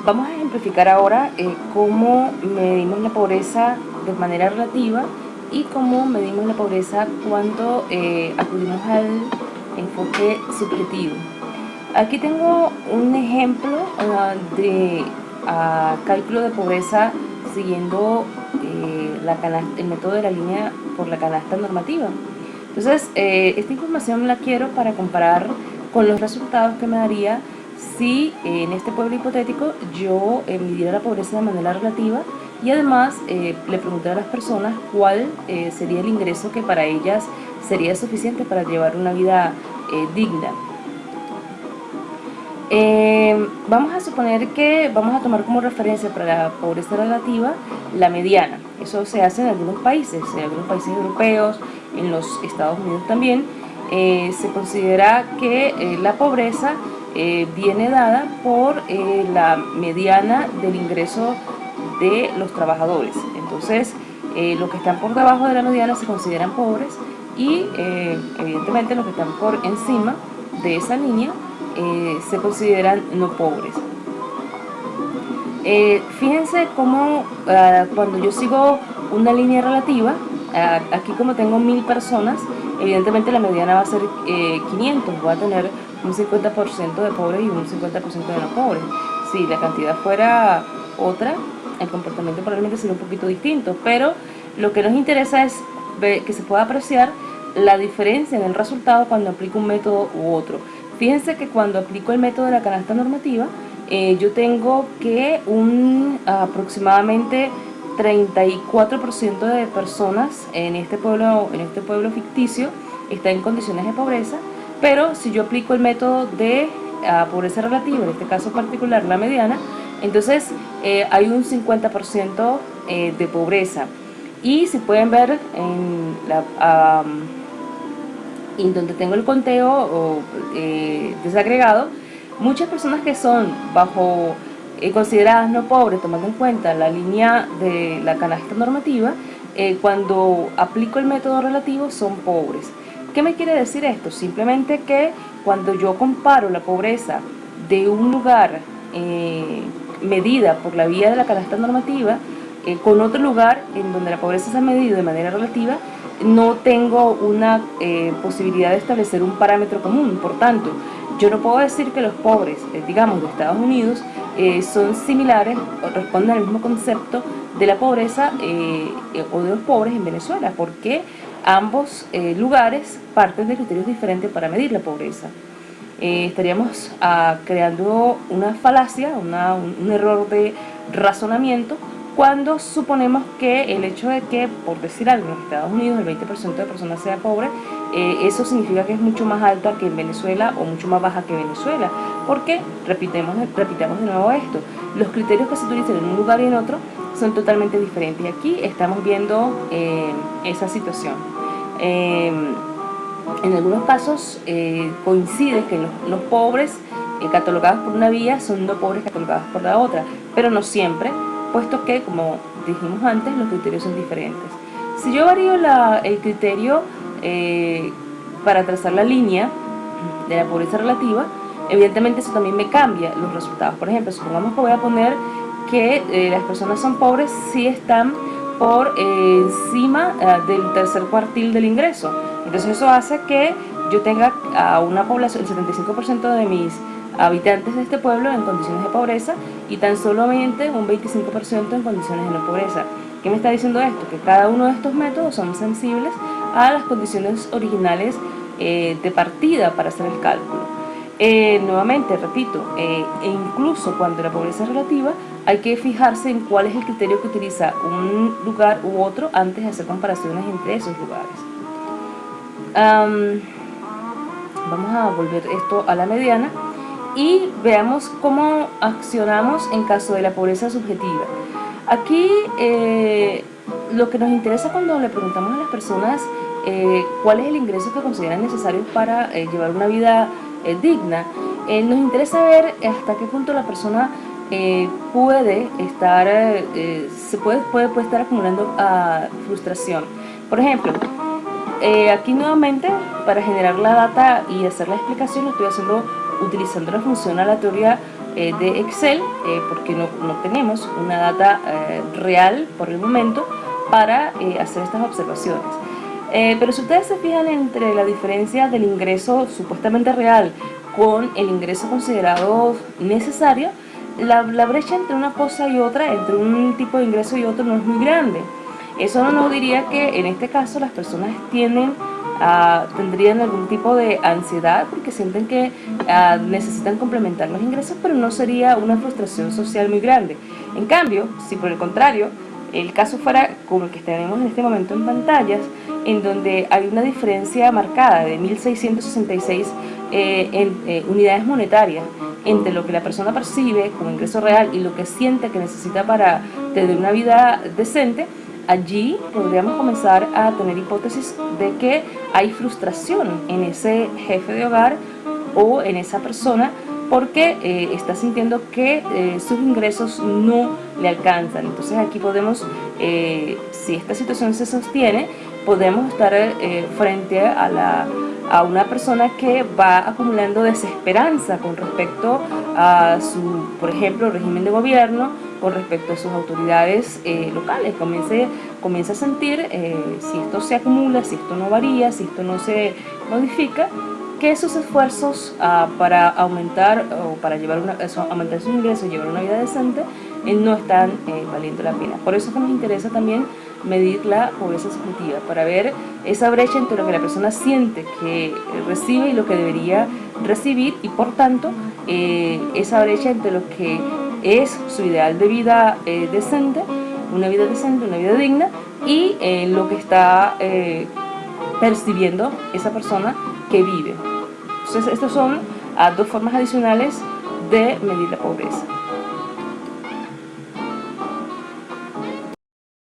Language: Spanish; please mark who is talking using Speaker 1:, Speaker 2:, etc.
Speaker 1: Vamos a ejemplificar ahora cómo medimos la pobreza de manera relativa y cómo medimos la pobreza cuando acudimos al enfoque subjetivo. Aquí tengo un ejemplo de cálculo de pobreza siguiendo el método de la línea por la canasta normativa. Entonces, esta información la quiero para comparar con los resultados que me daría si en este pueblo hipotético yo midiera la pobreza de manera relativa y además le preguntara a las personas cuál sería el ingreso que para ellas sería suficiente para llevar una vida digna. Vamos a suponer que vamos a tomar como referencia para la pobreza relativa la mediana. Eso se hace en algunos países europeos, en los Estados Unidos también. Se considera que la pobreza viene dada por la mediana del ingreso de los trabajadores. Entonces, los que están por debajo de la mediana se consideran pobres y evidentemente los que están por encima de esa línea se consideran no pobres. Fíjense cómo cuando yo sigo una línea relativa, aquí como tengo 1000 personas, evidentemente la mediana va a ser 500, voy a tener un 50% de pobres y un 50% de no pobres. Si la cantidad fuera otra, el comportamiento probablemente sería un poquito distinto, pero lo que nos interesa es que se pueda apreciar la diferencia en el resultado cuando aplico un método u otro. Fíjense que cuando aplico el método de la canasta normativa, yo tengo que aproximadamente 34% de personas en este pueblo ficticio está en condiciones de pobreza, pero si yo aplico el método de pobreza relativa, en este caso particular la mediana, entonces hay un 50% de pobreza. Y si pueden ver en donde tengo el conteo desagregado, muchas personas que son consideradas no pobres, tomando en cuenta la línea de la canasta normativa, cuando aplico el método relativo son pobres. ¿Qué me quiere decir esto? Simplemente que cuando yo comparo la pobreza de un lugar medida por la vía de la canasta normativa con otro lugar en donde la pobreza se ha medido de manera relativa, no tengo una posibilidad de establecer un parámetro común. Por tanto, yo no puedo decir que los pobres, digamos, de Estados Unidos son similares o responden al mismo concepto de la pobreza o de los pobres en Venezuela, porque ambos lugares parten de criterios diferentes para medir la pobreza. Estaríamos creando una falacia, un error de razonamiento cuando suponemos que el hecho de que, por decir algo, en los Estados Unidos el 20% de personas sea pobre, eso significa que es mucho más alta que en Venezuela o mucho más baja que Venezuela. Porque, repitamos de nuevo esto, los criterios que se utilizan en un lugar y en otro son totalmente diferentes. Y aquí estamos viendo esa situación. En algunos casos coincide que los pobres catalogados por una vía son no pobres catalogados por la otra, pero no siempre, puesto que, como dijimos antes, los criterios son diferentes. Si yo varío el criterio para trazar la línea de la pobreza relativa, evidentemente eso también me cambia los resultados. Por ejemplo, supongamos que voy a poner que las personas son pobres si están por encima del tercer cuartil del ingreso. Entonces eso hace que yo tenga a una población, el 75% de mis habitantes de este pueblo en condiciones de pobreza y tan solamente un 25% en condiciones de no pobreza. ¿Qué me está diciendo esto? Que cada uno de estos métodos son sensibles a las condiciones originales de partida para hacer el cálculo. Nuevamente, repito, incluso cuando la pobreza es relativa, hay que fijarse en cuál es el criterio que utiliza un lugar u otro antes de hacer comparaciones entre esos lugares. Vamos a volver esto a la mediana y veamos cómo accionamos en caso de la pobreza subjetiva. Aquí lo que nos interesa cuando le preguntamos a las personas cuál es el ingreso que consideran necesario para llevar una vida digna, nos interesa ver hasta qué punto la persona puede estar estar acumulando frustración. Por ejemplo, aquí nuevamente, para generar la data y hacer la explicación, lo estoy haciendo utilizando la función aleatoria de Excel, porque no tenemos una data real por el momento para hacer estas observaciones. Pero si ustedes se fijan entre la diferencia del ingreso supuestamente real con el ingreso considerado necesario, la brecha entre una cosa y otra, entre un tipo de ingreso y otro, no es muy grande. Eso no nos diría que en este caso las personas tendrían algún tipo de ansiedad porque sienten que necesitan complementar los ingresos, pero no sería una frustración social muy grande. En cambio, si por el contrario el caso fuera como el que tenemos en este momento en pantallas, en donde hay una diferencia marcada de 1.666 unidades monetarias entre lo que la persona percibe como ingreso real y lo que siente que necesita para tener una vida decente, allí podríamos comenzar a tener hipótesis de que hay frustración en ese jefe de hogar o en esa persona porque está sintiendo que sus ingresos no le alcanzan. Entonces aquí podemos, si esta situación se sostiene, podemos estar frente a una persona que va acumulando desesperanza con respecto a su, por ejemplo, régimen de gobierno, con respecto a sus autoridades locales. Comienza a sentir, si esto se acumula, si esto no varía, si esto no se modifica, que sus esfuerzos para aumentar o para aumentar sus ingresos y llevar una vida decente no están valiendo la pena. Por eso es que nos interesa también medir la pobreza subjetiva, para ver esa brecha entre lo que la persona siente que recibe y lo que debería recibir, y por tanto esa brecha entre lo que es su ideal de vida decente, una vida digna, y lo que está percibiendo esa persona que vive. Entonces estas son dos formas adicionales de medir la pobreza.